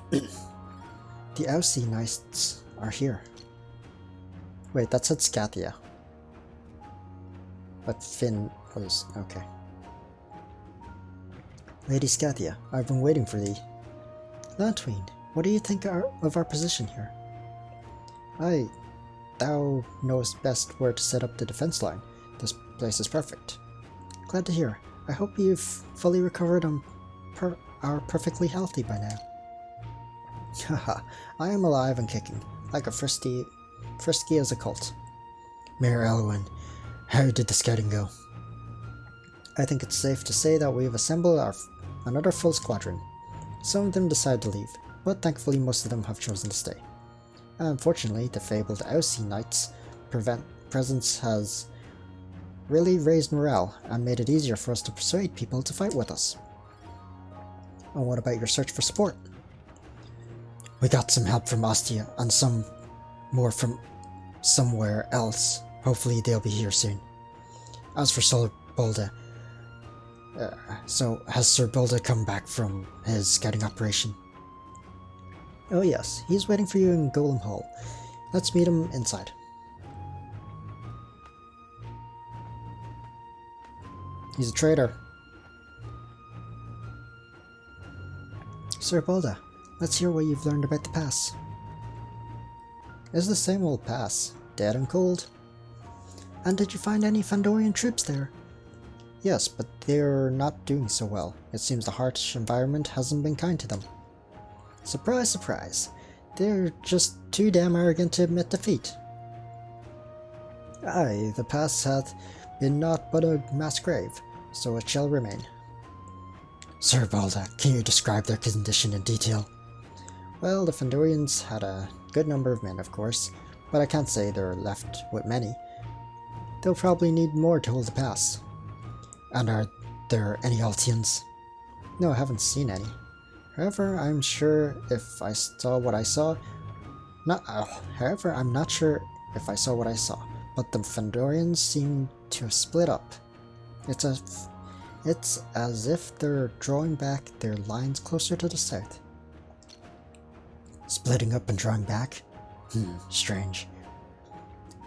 The Aussie Knights are here. Wait, that said Scathia. But Finn was... okay. Lady Scathia, I've been waiting for thee. Lantween, what do you think of our position here? Thou knowest best where to set up the defense line. This place is perfect. Glad to hear. I hope you've fully recovered and are perfectly healthy by now. Haha, I am alive and kicking, like a frisky as a colt. Mayor Elwyn, how did the scouting go? I think it's safe to say that we've assembled another full squadron. Some of them decided to leave, but thankfully most of them have chosen to stay. Unfortunately, the fabled Aussie Knights' presence has really raised morale and made it easier for us to persuade people to fight with us. And what about your search for support? We got some help from Ostia and some more from somewhere else. Hopefully they'll be here soon. As for Sir Bolda, so has Sir Bolda come back from his scouting operation? Oh yes, he's waiting for you in Golem Hall. Let's meet him inside. He's a traitor. Sir Bolda, let's hear what you've learned about the pass. It's the same old pass, dead and cold. And did you find any Fandorian troops there? Yes, but they're not doing so well. It seems the harsh environment hasn't been kind to them. Surprise, surprise. They're just too damn arrogant to admit defeat. Aye, the pass hath been naught but a mass grave, so it shall remain. Sir Balda, can you describe their condition in detail? Well, the Fandorians had a good number of men, of course, but I can't say they're left with many. They'll probably need more to hold the pass. And are there any Altians? No, I haven't seen any. However, I'm sure if I saw what I saw... However, I'm not sure if I saw what I saw, but the Fandorians seem to have split up. It's as if they're drawing back their lines closer to the south. Splitting up and drawing back? Strange.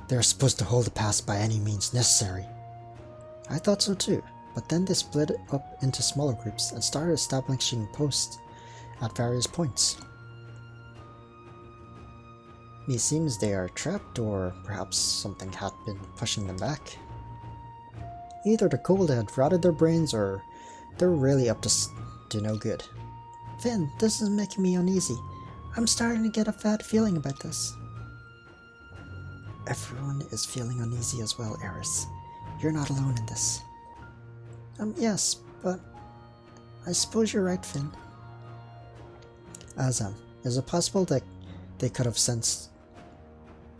They're supposed to hold the pass by any means necessary. I thought so too, but then they split up into smaller groups and started establishing posts at various points. It seems they are trapped, or perhaps something had been pushing them back. Either the cold had rotted their brains, or they're really up to no good. Finn, this is making me uneasy. I'm starting to get a bad feeling about this. Everyone is feeling uneasy as well, Eris. You're not alone in this. Yes, but I suppose you're right, Finn. Azam, is it possible that they could have sensed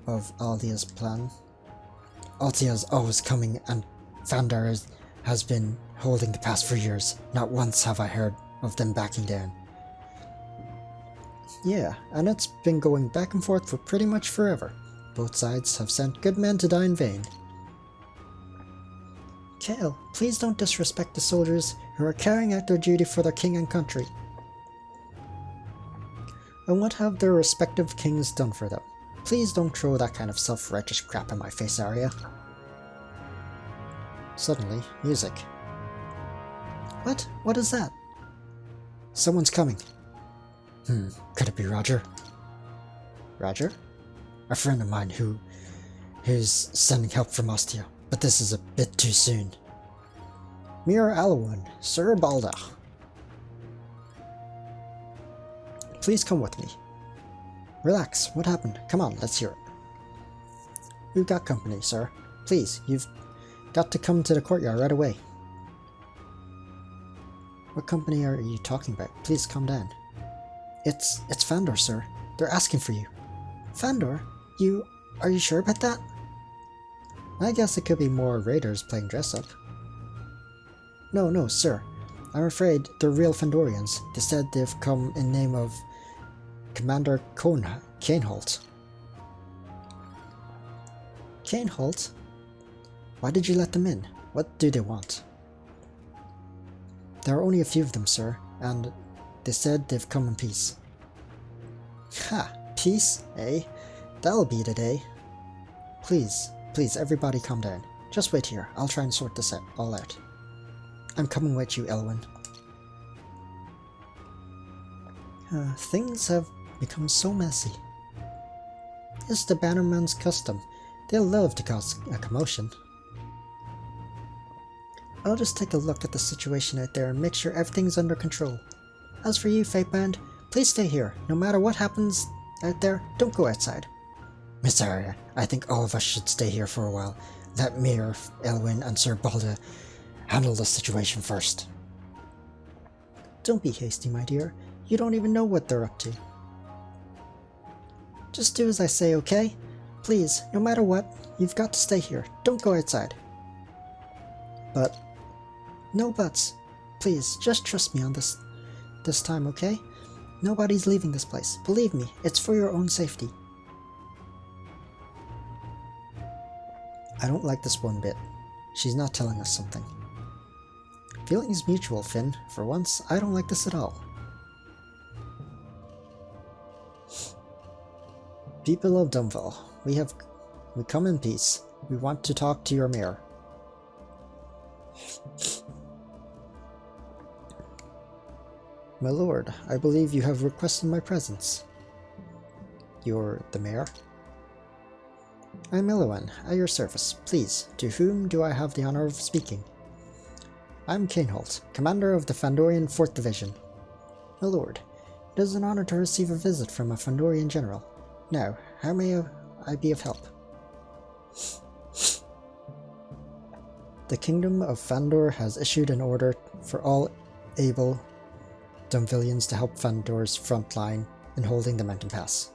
of Aldia's plan? Altia's always coming, and Vandar has been holding the pass for years. Not once have I heard of them backing down. Yeah, and it's been going back and forth for pretty much forever. Both sides have sent good men to die in vain. Kale, please don't disrespect the soldiers who are carrying out their duty for their king and country. And what have their respective kings done for them? Please don't throw that kind of self-righteous crap in my face, Arya. Suddenly, music. What? What is that? Someone's coming. Could it be Roger? Roger? A friend of mine who's sending help from Ostia, but this is a bit too soon. Mir Alwyn, Sir Balda. Please come with me. Relax, what happened? Come on, let's hear it. We've got company, sir. Please, you've got to come to the courtyard right away. What company are you talking about? Please calm down. It's Fandor, sir. They're asking for you. Fandor? Are you sure about that? I guess it could be more raiders playing dress up. No, sir. I'm afraid they're real Fandorians. They said they've come in name of Commander Cainholt. Cainholt? Why did you let them in? What do they want? There are only a few of them, sir, and they said they've come in peace. Ha! Peace, eh? That'll be the day. Please, please, everybody calm down. Just wait here. I'll try and sort this all out. I'm coming with you, Elwyn. Things have become so messy. It's the Bannerman's custom. They'll love to cause a commotion. I'll just take a look at the situation out there and make sure everything's under control. As for you, Fatebound, please stay here. No matter what happens out there, don't go outside. Miss Arya, I think all of us should stay here for a while. Let Mayor Elwyn and Sir Balda handle the situation first. Don't be hasty, my dear. You don't even know what they're up to. Just do as I say, okay? Please, no matter what, you've got to stay here. Don't go outside. But... no buts. Please, just trust me on this time, okay? Nobody's leaving this place. Believe me, it's for your own safety. I don't like this one bit. She's not telling us something. Feelings mutual, Finn. For once, I don't like this at all. People of Dunville, we come in peace. We want to talk to your mayor. My lord, I believe you have requested my presence. You're the mayor? I'm Elwyn, at your service. Please, to whom do I have the honor of speaking? I'm Cainholt, commander of the Fandorian 4th Division. My lord, it is an honor to receive a visit from a Fandorian general. Now, how may I be of help? The Kingdom of Fandor has issued an order for all able Dunvillians to help Fandor's front line in holding the mountain pass.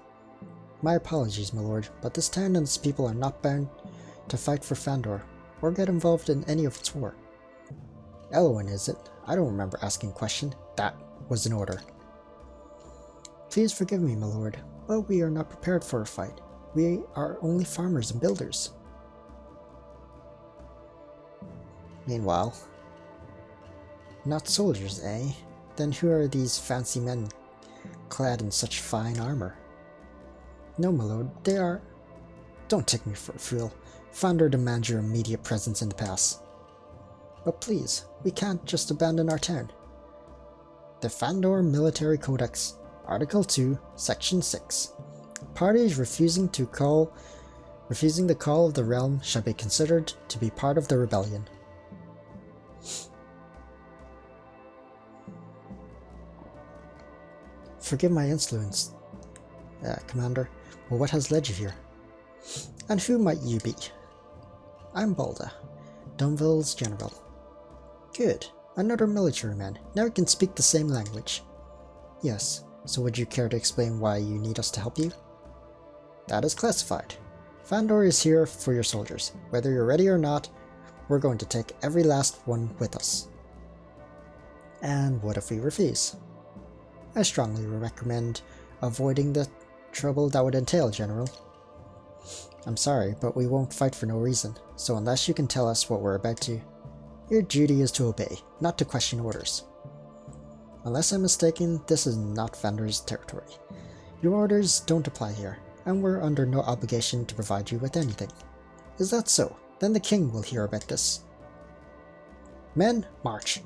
My apologies, my lord, but this town and its people are not bound to fight for Fandor, or get involved in any of its war. Elwyn, is it? I don't remember asking a question. That was an order. Please forgive me, my lord, but we are not prepared for a fight. We are only farmers and builders. Meanwhile, not soldiers, eh? Then who are these fancy men clad in such fine armor? No, my lord, they are... Don't take me for a fool. Fandor demands your immediate presence in the pass. But please, we can't just abandon our town. The Fandor Military Codex, Article 2, Section 6. Parties refusing the call of the realm shall be considered to be part of the rebellion. Forgive my insolence, Commander, but what has led you here? And who might you be? I'm Balda, Dunville's general. Good, another military man. Now we can speak the same language. Yes, so would you care to explain why you need us to help you? That is classified. Fandor is here for your soldiers. Whether you're ready or not, we're going to take every last one with us. And what if we refuse? I strongly recommend avoiding the trouble that would entail, General. I'm sorry, but we won't fight for no reason, so unless you can tell us what we're about to, your duty is to obey, not to question orders. Unless I'm mistaken, this is not Fandor's territory. Your orders don't apply here, and we're under no obligation to provide you with anything. Is that so? Then the king will hear about this. Men, march!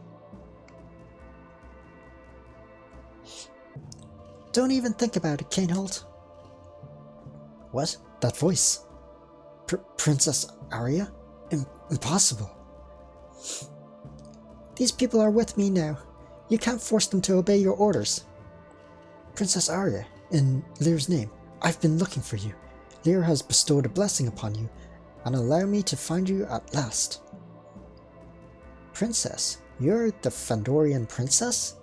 Don't even think about it, Cainholt. What? That voice? Princess Arya? Impossible. These people are with me now. You can't force them to obey your orders. Princess Arya, in Lear's name, I've been looking for you. Lear has bestowed a blessing upon you, and allow me to find you at last. Princess? You're the Fandorian princess?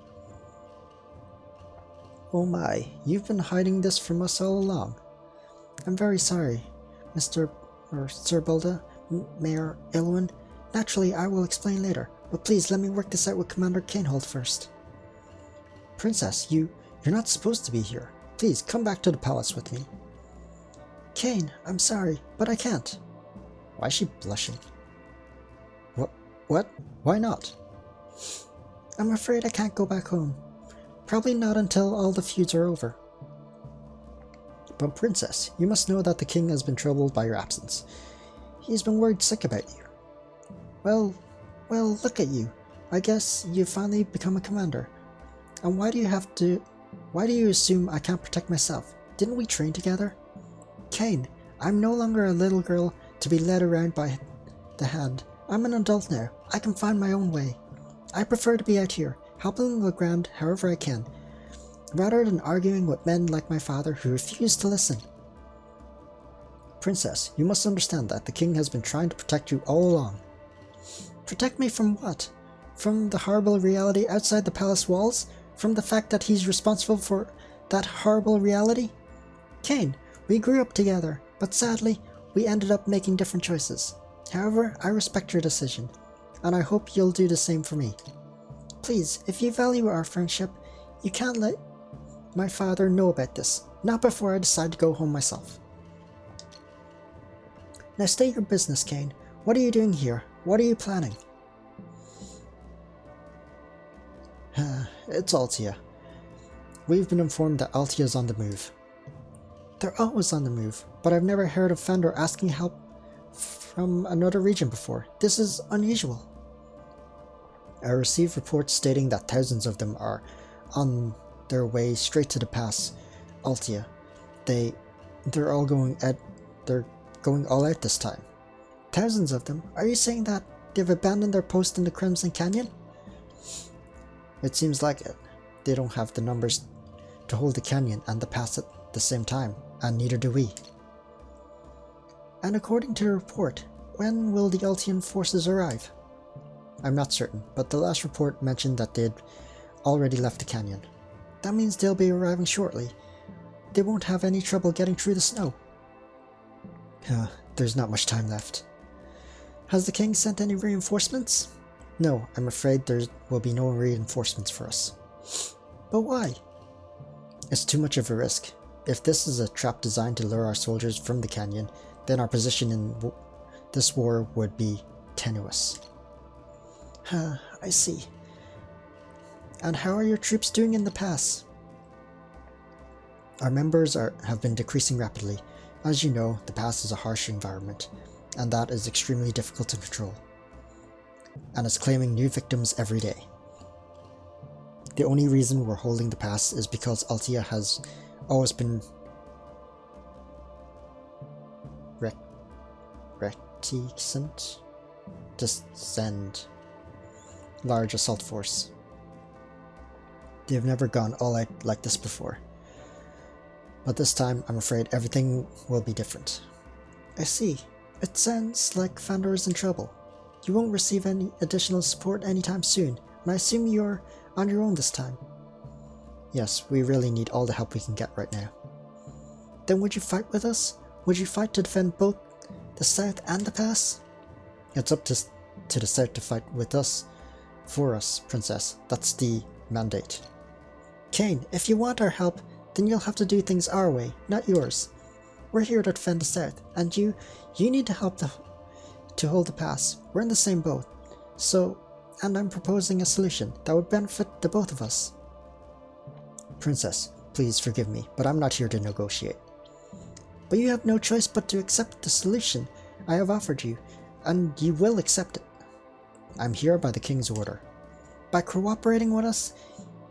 Oh my, you've been hiding this from us all along. I'm very sorry, Sir Balda, Mayor Elwyn. Naturally, I will explain later, but please let me work this out with Commander Cainholt first. Princess, you're not supposed to be here. Please, come back to the palace with me. Cain, I'm sorry, but I can't. Why is she blushing? What? Why not? I'm afraid I can't go back home. Probably not until all the feuds are over. But Princess, you must know that the king has been troubled by your absence. He's been worried sick about you. Well, look at you. I guess you've finally become a commander. And why do you assume I can't protect myself? Didn't we train together? Kane, I'm no longer a little girl to be led around by the hand. I'm an adult now. I can find my own way. I prefer to be out here, helping Legrand however I can, rather than arguing with men like my father who refuse to listen. Princess, you must understand that the king has been trying to protect you all along. Protect me from what? From the horrible reality outside the palace walls? From the fact that he's responsible for that horrible reality? Kane, we grew up together, but sadly, we ended up making different choices. However, I respect your decision, and I hope you'll do the same for me. Please, if you value our friendship, you can't let my father know about this, not before I decide to go home myself. Now state your business, Kane. What are you doing here? What are you planning? It's Altia. We've been informed that Altia is on the move. They're always on the move, but I've never heard of Fandor asking help from another region before. This is unusual. I received reports stating that thousands of them are on their way straight to the pass, Altia. They're all going all out this time. Thousands of them? Are you saying that they've abandoned their post in the Crimson Canyon? It seems like it. They don't have the numbers to hold the canyon and the pass at the same time, and neither do we. And according to the report, when will the Altian forces arrive? I'm not certain, but the last report mentioned that they'd already left the canyon. That means they'll be arriving shortly. They won't have any trouble getting through the snow. There's not much time left. Has the king sent any reinforcements? No, I'm afraid there will be no reinforcements for us. But why? It's too much of a risk. If this is a trap designed to lure our soldiers from the canyon, then our position in this war would be tenuous. I see. And how are your troops doing in the pass? Our members have been decreasing rapidly. As you know, the pass is a harsh environment, and that is extremely difficult to control, and is claiming new victims every day. The only reason we're holding the pass is because Altia has always been reticent to send large assault force. They've never gone all out like this before. But this time, I'm afraid everything will be different. I see. It sounds like Fandor is in trouble. You won't receive any additional support anytime soon, and I assume you're on your own this time. Yes, we really need all the help we can get right now. Then would you fight with us? Would you fight to defend both the south and the pass? It's up to the south to fight with us. For us, Princess. That's the mandate. Kane, if you want our help, then you'll have to do things our way, not yours. We're here to defend the south, and you need to help to hold the pass. We're in the same boat. And I'm proposing a solution that would benefit the both of us. Princess, please forgive me, but I'm not here to negotiate. But you have no choice but to accept the solution I have offered you, and you will accept it. I'm here by the king's order. By cooperating with us,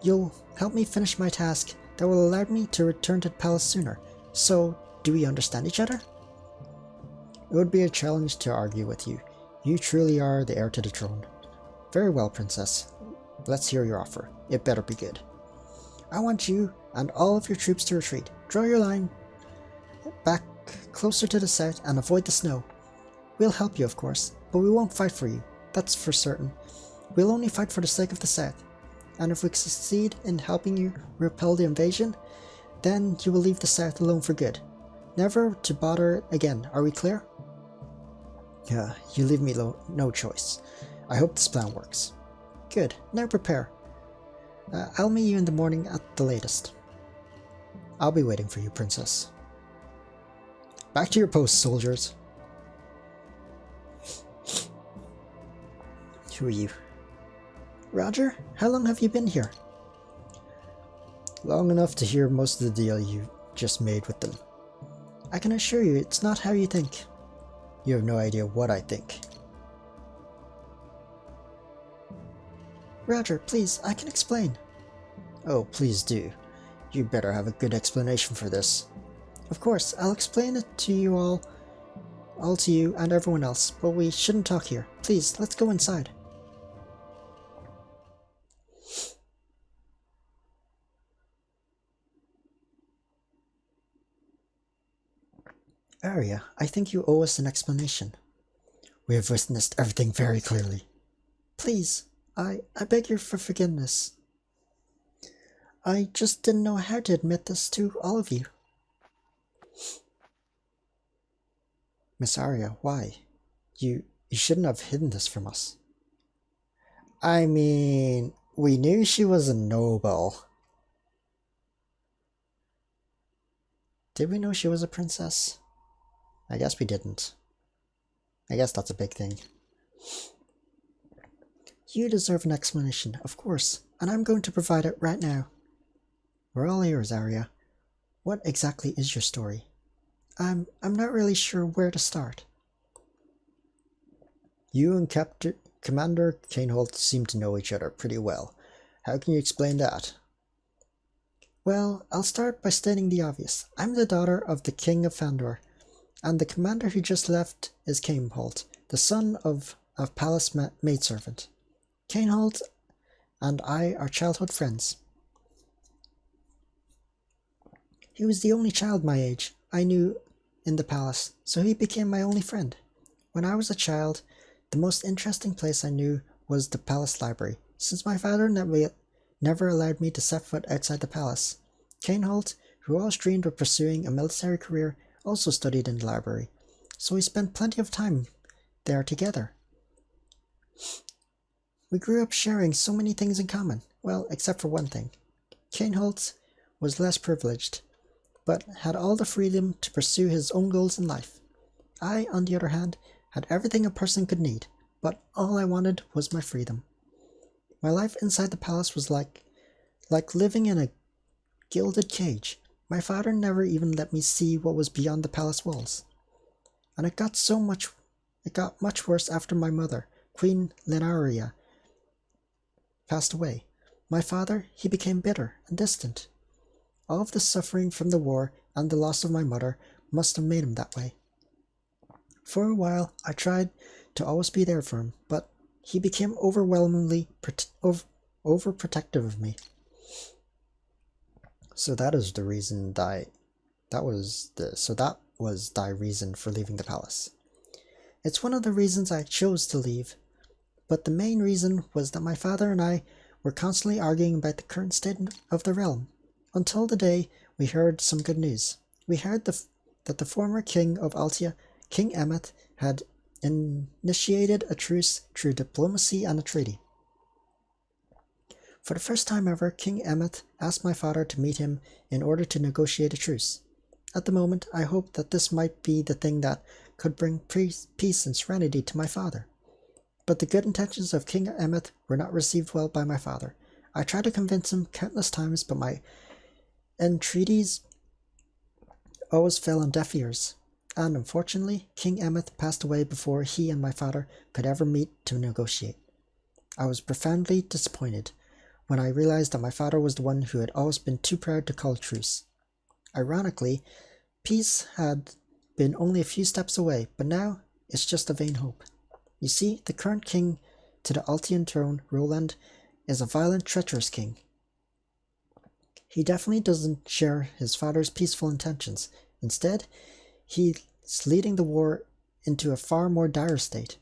you'll help me finish my task that will allow me to return to the palace sooner. So, do we understand each other? It would be a challenge to argue with you. You truly are the heir to the throne. Very well, Princess. Let's hear your offer. It better be good. I want you and all of your troops to retreat. Draw your line back closer to the south and avoid the snow. We'll help you, of course, but we won't fight for you. That's for certain. We'll only fight for the sake of the south. And if we succeed in helping you repel the invasion, then you will leave the south alone for good. Never to bother again, are we clear? Yeah, you leave me no choice. I hope this plan works. Good, now prepare. I'll meet you in the morning at the latest. I'll be waiting for you, Princess. Back to your posts, soldiers. Who are you? Roger, how long have you been here? Long enough to hear most of the deal you just made with them. I can assure you it's not how you think. You have no idea what I think. Roger, please, I can explain. Oh, please do. You better have a good explanation for this. Of course, I'll explain it to you all to you and everyone else, but we shouldn't talk here. Please, let's go inside. Arya, I think you owe us an explanation. We have witnessed everything very clearly. Please, I beg your forgiveness. I just didn't know how to admit this to all of you. Miss Arya, why? You shouldn't have hidden this from us. I mean, we knew she was a noble. Did we know she was a princess? I guess we didn't. I guess that's a big thing. You deserve an explanation, of course, and I'm going to provide it right now. We're all ears, Arya. What exactly is your story? I'm not really sure where to start. You and Commander Kaneholt seem to know each other pretty well. How can you explain that? Well, I'll start by stating the obvious. I'm the daughter of the King of Fandor, and the commander who just left is Kaneholt, the son of a palace maidservant. Kaneholt and I are childhood friends. He was the only child my age I knew in the palace, so he became my only friend. When I was a child, the most interesting place I knew was the palace library, since my father never allowed me to set foot outside the palace. Kaneholt, who always dreamed of pursuing a military career, also studied in the library, so we spent plenty of time there together. We grew up sharing so many things in common, well, except for one thing. Kaneholt was less privileged, but had all the freedom to pursue his own goals in life. I, on the other hand, had everything a person could need, but all I wanted was my freedom. My life inside the palace was like living in a gilded cage. My father never even let me see what was beyond the palace walls. And it got much worse after my mother, Queen Lenaria, passed away. My father, he became bitter and distant. All of the suffering from the war and the loss of my mother must have made him that way. For a while, I tried to always be there for him, but he became overwhelmingly overprotective of me. So that is the reason that was thy reason for leaving the palace. It's one of the reasons I chose to leave, but the main reason was that my father and I were constantly arguing about the current state of the realm, until the day we heard some good news. We heard that the former king of Altia, King Emmett, had initiated a truce through diplomacy and a treaty. For the first time ever, King Emmett asked my father to meet him in order to negotiate a truce. At the moment, I hoped that this might be the thing that could bring peace and serenity to my father. But the good intentions of King Emmett were not received well by my father. I tried to convince him countless times, but my entreaties always fell on deaf ears. And unfortunately, King Emmett passed away before he and my father could ever meet to negotiate. I was profoundly disappointed when I realized that my father was the one who had always been too proud to call a truce. Ironically, peace had been only a few steps away, but now it's just a vain hope. You see, the current king to the Altian throne, Roland, is a violent, treacherous king. He definitely doesn't share his father's peaceful intentions. Instead, he's leading the war into a far more dire state.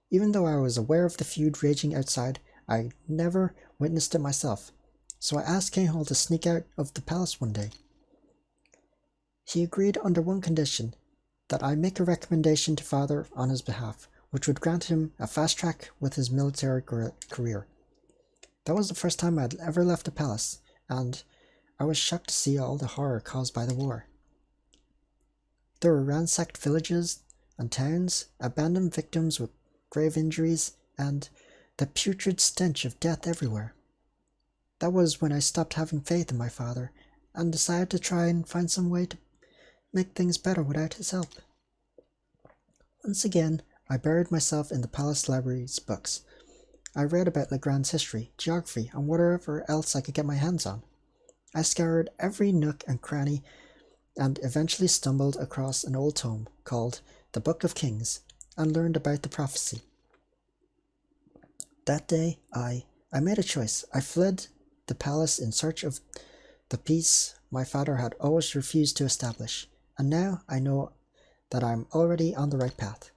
Even though I was aware of the feud raging outside, I never witnessed it myself, so I asked Kaneholt to sneak out of the palace one day. He agreed under one condition, that I make a recommendation to father on his behalf, which would grant him a fast track with his military career. That was the first time I had ever left the palace, and I was shocked to see all the horror caused by the war. There were ransacked villages and towns, abandoned victims with grave injuries, and the putrid stench of death everywhere. That was when I stopped having faith in my father and decided to try and find some way to, make things better without his help. Once again, I buried myself in the palace library's books. I read about Legrand's history, geography, and whatever else I could get my hands on. I scoured every nook and cranny and eventually stumbled across an old tome called The Book of Kings and learned about the prophecy. That day, I made a choice. I fled the palace in search of the peace my father had always refused to establish, and now I know that I'm already on the right path.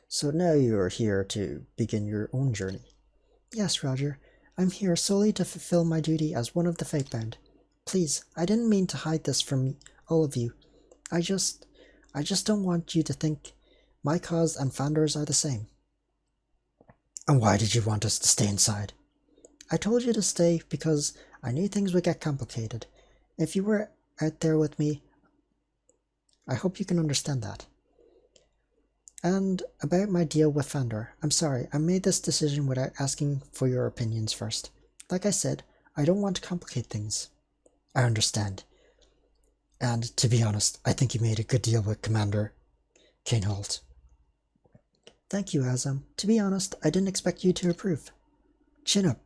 So now you're here to begin your own journey? Yes, Roger. I'm here solely to fulfill my duty as one of the Fatebound. Please, I didn't mean to hide this from all of you. I just don't want you to think my cause and Fandor's are the same. And why did you want us to stay inside? I told you to stay because I knew things would get complicated. If you were out there with me, I hope you can understand that. And about my deal with Fandor, I'm sorry, I made this decision without asking for your opinions first. Like I said, I don't want to complicate things. I understand. And to be honest, I think you made a good deal with Commander Kaneholt. Thank you, Azam. To be honest, I didn't expect you to approve. Chin up.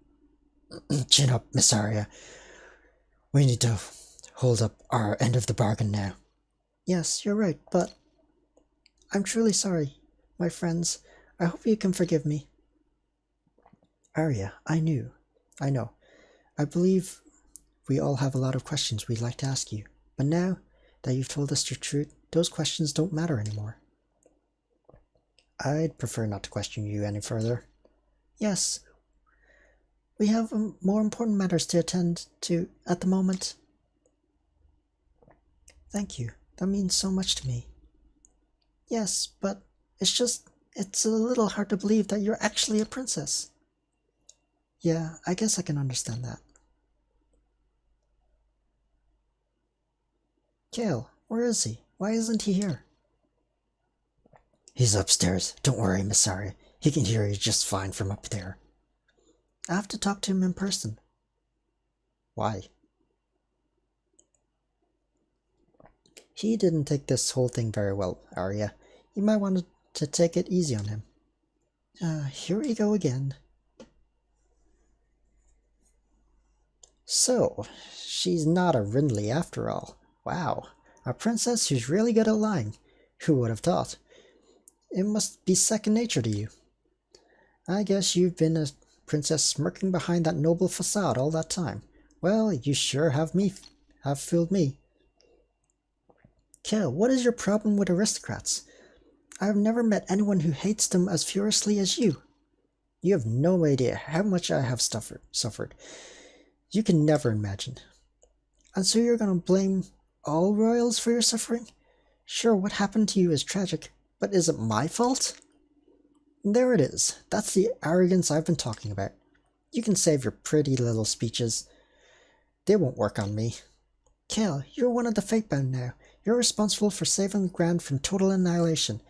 Chin up, Miss Arya. We need to hold up our end of the bargain now. Yes, you're right, but I'm truly sorry, my friends. I hope you can forgive me. Arya, I know. I believe we all have a lot of questions we'd like to ask you, but now that you've told us your truth, those questions don't matter anymore. I'd prefer not to question you any further. Yes, we have more important matters to attend to at the moment. Thank you. That means so much to me. Yes, but it's a little hard to believe that you're actually a princess. Yeah, I guess I can understand that. Kale, where is he? Why isn't he here? He's upstairs. Don't worry, Miss Arya. He can hear you just fine from up there. I have to talk to him in person. Why? He didn't take this whole thing very well, Arya. You might want to take it easy on him. Here we go again. So, she's not a Rindley after all. Wow, a princess who's really good at lying. Who would have thought? It must be second nature to you. I guess you've been a princess smirking behind that noble facade all that time. Well, you sure have fooled me. Kale, what is your problem with aristocrats? I've never met anyone who hates them as furiously as you. You have no idea how much I have suffered. You can never imagine. And so you're going to blame all royals for your suffering? Sure, what happened to you is tragic, but is it my fault? There it is. That's the arrogance I've been talking about. You can save your pretty little speeches. They won't work on me. Kale, you're one of the Fatebound now. You're responsible for saving Legrand from total annihilation.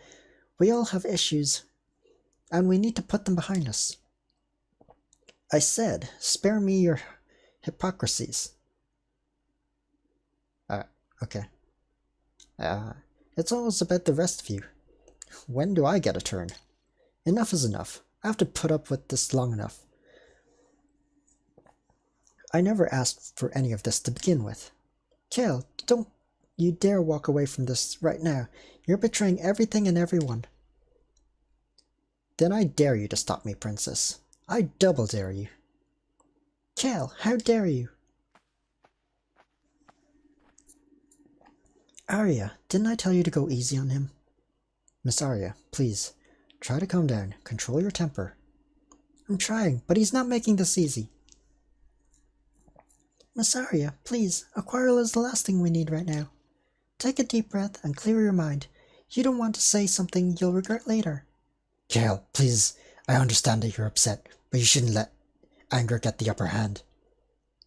We all have issues, and we need to put them behind us. I said, spare me your hypocrisies. Okay. It's always about the rest of you. When do I get a turn? Enough is enough. I have to put up with this long enough. I never asked for any of this to begin with. Kale, don't you dare walk away from this right now. You're betraying everything and everyone. Then I dare you to stop me, Princess. I double dare you. Kale, how dare you? Arya, didn't I tell you to go easy on him? Miss Arya, please, try to calm down. Control your temper. I'm trying, but he's not making this easy. Miss Arya, please, a quarrel is the last thing we need right now. Take a deep breath and clear your mind. You don't want to say something you'll regret later. Kale, please, I understand that you're upset, but you shouldn't let anger get the upper hand.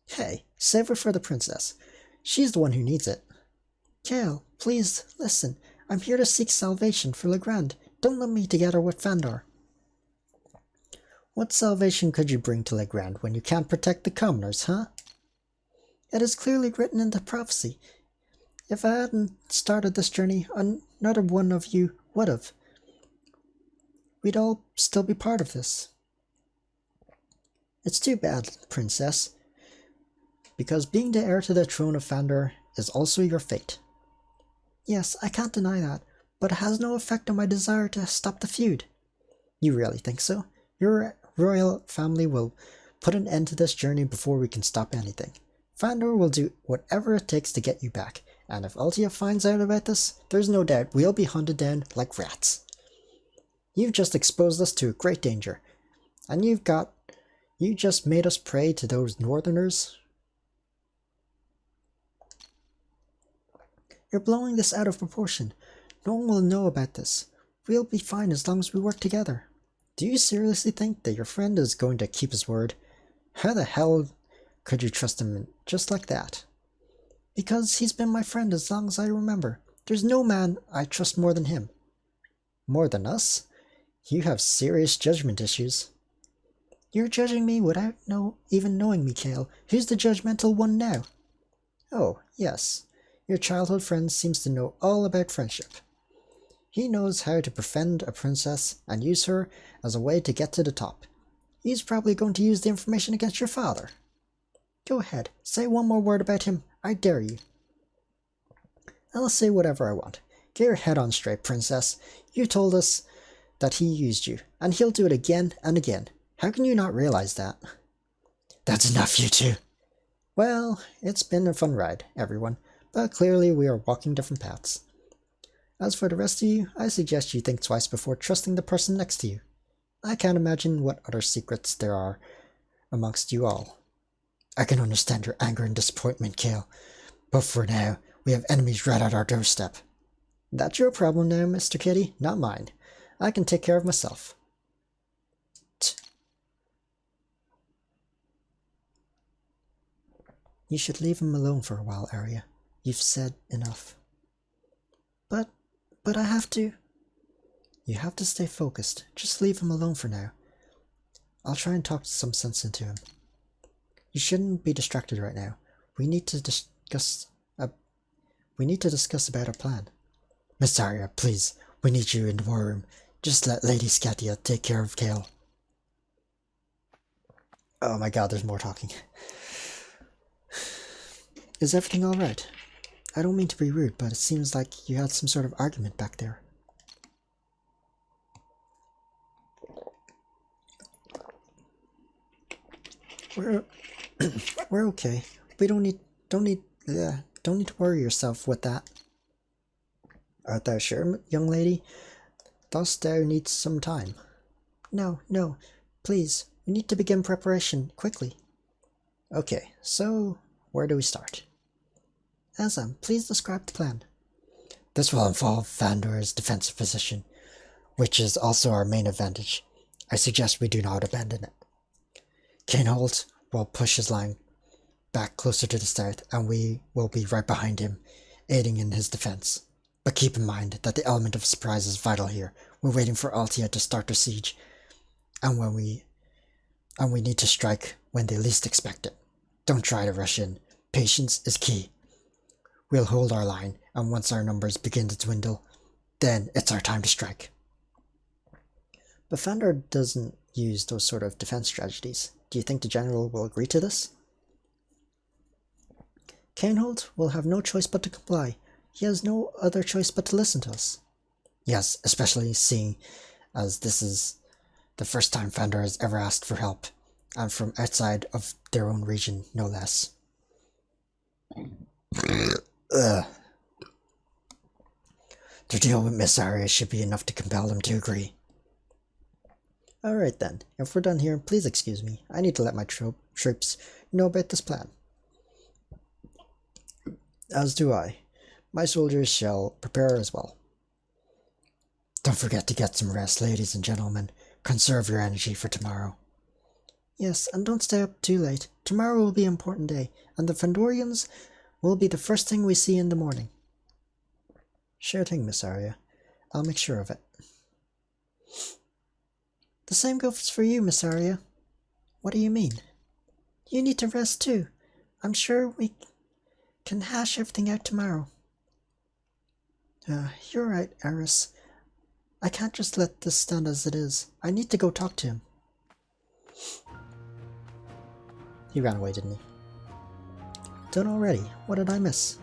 Hey, save it for the princess. She's the one who needs it. Kale, please, listen. I'm here to seek salvation for Legrand. Don't let me together with Fandor. What salvation could you bring to Legrand when you can't protect the commoners, huh? It is clearly written in the prophecy. If I hadn't started this journey, another one of you would have. We'd all still be part of this. It's too bad, Princess, because being the heir to the throne of Fandor is also your fate. Yes, I can't deny that, but it has no effect on my desire to stop the feud. You really think so? Your royal family will put an end to this journey before we can stop anything. Fandor will do whatever it takes to get you back, and if Altia finds out about this, there's no doubt we'll be hunted down like rats. You've just exposed us to great danger, and you just made us prey to those northerners. You're blowing this out of proportion. No one will know about this. We'll be fine as long as we work together. Do you seriously think that your friend is going to keep his word? How the hell could you trust him just like that? Because he's been my friend as long as I remember. There's no man I trust more than him. More than us? You have serious judgment issues. You're judging me without even knowing me, Kale. Who's the judgmental one now? Oh, yes. Your childhood friend seems to know all about friendship. He knows how to befriend a princess and use her as a way to get to the top. He's probably going to use the information against your father. Go ahead, say one more word about him. I dare you. I'll say whatever I want. Get your head on straight, Princess. You told us that he used you, and he'll do it again and again. How can you not realize that? That's enough, you two. Well, it's been a fun ride, everyone, but clearly we are walking different paths. As for the rest of you, I suggest you think twice before trusting the person next to you. I can't imagine what other secrets there are amongst you all. I can understand your anger and disappointment, Kale, but for now, we have enemies right at our doorstep. That's your problem now, Mr. Kitty, not mine. I can take care of myself. You should leave him alone for a while, Arya. You've said enough. But I have to. You have to stay focused. Just leave him alone for now. I'll try and talk some sense into him. You shouldn't be distracted right now. We need to discuss about our plan. Miss Arya, please. We need you in the war room. Just let Lady Scatia take care of Kale. Oh my god, there's more talking. Is everything alright? I don't mean to be rude, but it seems like you had some sort of argument back there. We're okay. We don't need to worry yourself with that. Art thou sure, young lady? Dost thou need some time? No, please. We need to begin preparation quickly. Okay, so where do we start? Azam, please describe the plan. This will involve Fandor's defensive position, which is also our main advantage. I suggest we do not abandon it. Kainholt will push his line back closer to the south, and we will be right behind him, aiding in his defense. But keep in mind that the element of surprise is vital here. We're waiting for Altia to start their siege, and we need to strike when they least expect it. Don't try to rush in. Patience is key. We'll hold our line, and once our numbers begin to dwindle, then it's our time to strike. But Fandor doesn't use those sort of defense strategies. Do you think the general will agree to this? Kainholt will have no choice but to comply. He has no other choice but to listen to us. Yes, especially seeing as this is the first time Fandor has ever asked for help, and from outside of their own region, no less. To deal with Miss Arya should be enough to compel them to agree. Alright then, if we're done here, please excuse me. I need to let my troops know about this plan. As do I. My soldiers shall prepare as well. Don't forget to get some rest, ladies and gentlemen. Conserve your energy for tomorrow. Yes, and don't stay up too late. Tomorrow will be an important day, and the Fandorians will be the first thing we see in the morning. Sure thing, Miss Arya. I'll make sure of it. The same goes for you, Miss Arya. What do you mean? You need to rest too. I'm sure we can hash everything out tomorrow. You're right, Eris. I can't just let this stand as it is. I need to go talk to him. He ran away, didn't he? Done already. What did I miss?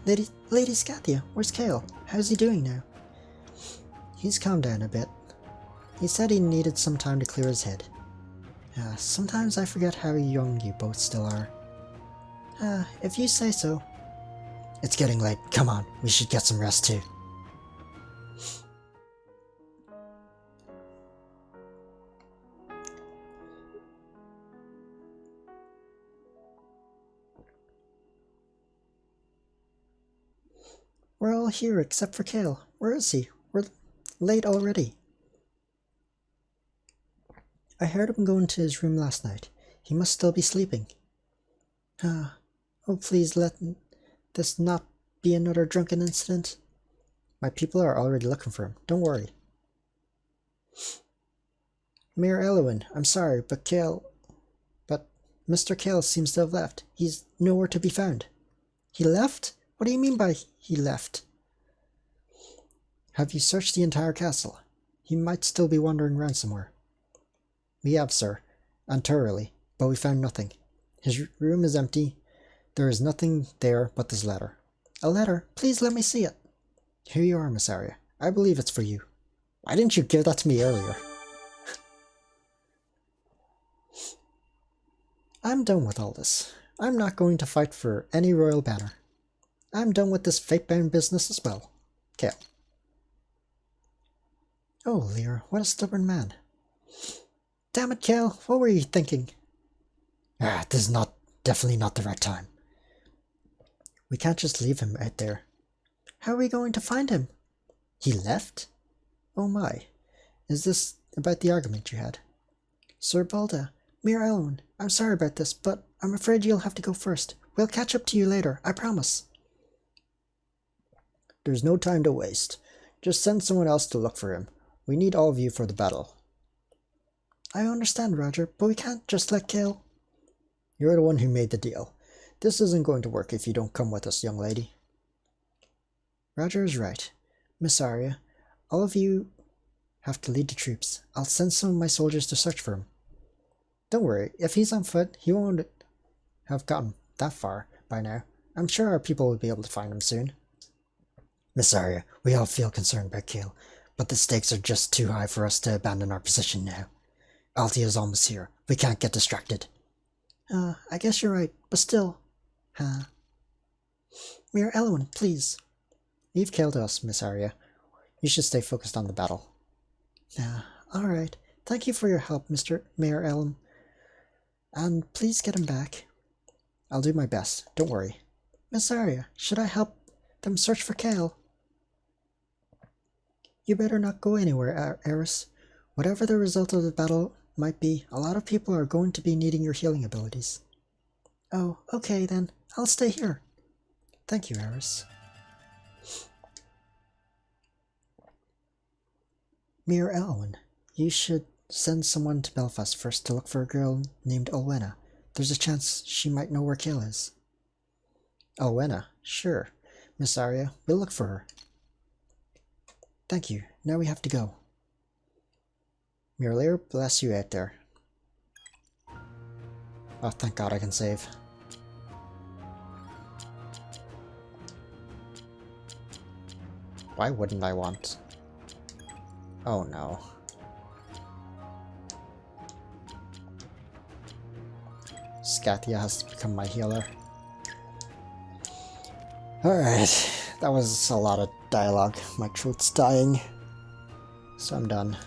Lady Scathia, where's Kale? How's he doing now? He's calmed down a bit. He said he needed some time to clear his head. Sometimes I forget how young you both still are. If you say so. It's getting late. Come on, we should get some rest too. We're all here except for Kale. Where is he? We're late already. I heard him go into his room last night. He must still be sleeping. Oh, please let this not be another drunken incident. My people are already looking for him. Don't worry. Mayor Elwyn, I'm sorry, but Mr. Kale seems to have left. He's nowhere to be found. He left? What do you mean by he left? Have you searched the entire castle? He might still be wandering around somewhere. We have, sir, and thoroughly, but we found nothing. His room is empty. There is nothing there but this letter. A letter? Please let me see it. Here you are, Miss Arya. I believe it's for you. Why didn't you give that to me earlier? I'm done with all this. I'm not going to fight for any royal banner. I'm done with this Fatebound business as well. Kale. Oh, Lear, what a stubborn man. Damn it, Kale, what were you thinking? This is definitely not the right time. We can't just leave him out there. How are we going to find him? He left? Oh my. Is this about the argument you had? Sir Balda, Mayor Elwyn, I'm sorry about this, but I'm afraid you'll have to go first. We'll catch up to you later, I promise. There's no time to waste. Just send someone else to look for him. We need all of you for the battle. I understand, Roger, but we can't just let Kale. You're the one who made the deal. This isn't going to work if you don't come with us, young lady. Roger is right. Miss Arya, all of you have to lead the troops. I'll send some of my soldiers to search for him. Don't worry, if he's on foot, he won't have gotten that far by now. I'm sure our people will be able to find him soon. Miss Arya, we all feel concerned about Kale, but the stakes are just too high for us to abandon our position now. Althea is almost here. We can't get distracted. I guess you're right, but still. Mayor Elwyn, please. Leave Kale to us, Miss Arya. You should stay focused on the battle. Alright. Thank you for your help, Mr. Mayor Elwyn. And please get him back. I'll do my best. Don't worry. Miss Arya, should I help them search for Kale? You better not go anywhere, Eris. Whatever the result of the battle might be, a lot of people are going to be needing your healing abilities. Oh, okay then. I'll stay here. Thank you, Eris. Mayor Elwyn, you should send someone to Belfast first to look for a girl named Olwena. There's a chance she might know where Kale is. Olwena? Sure. Miss Arya, we'll look for her. Thank you. Now we have to go. Mirror, bless you out there. Oh, thank God I can save. Why wouldn't I want? Oh no. Scathia has to become my healer. Alright, that was a lot of dialogue. My throat's dying. So I'm done.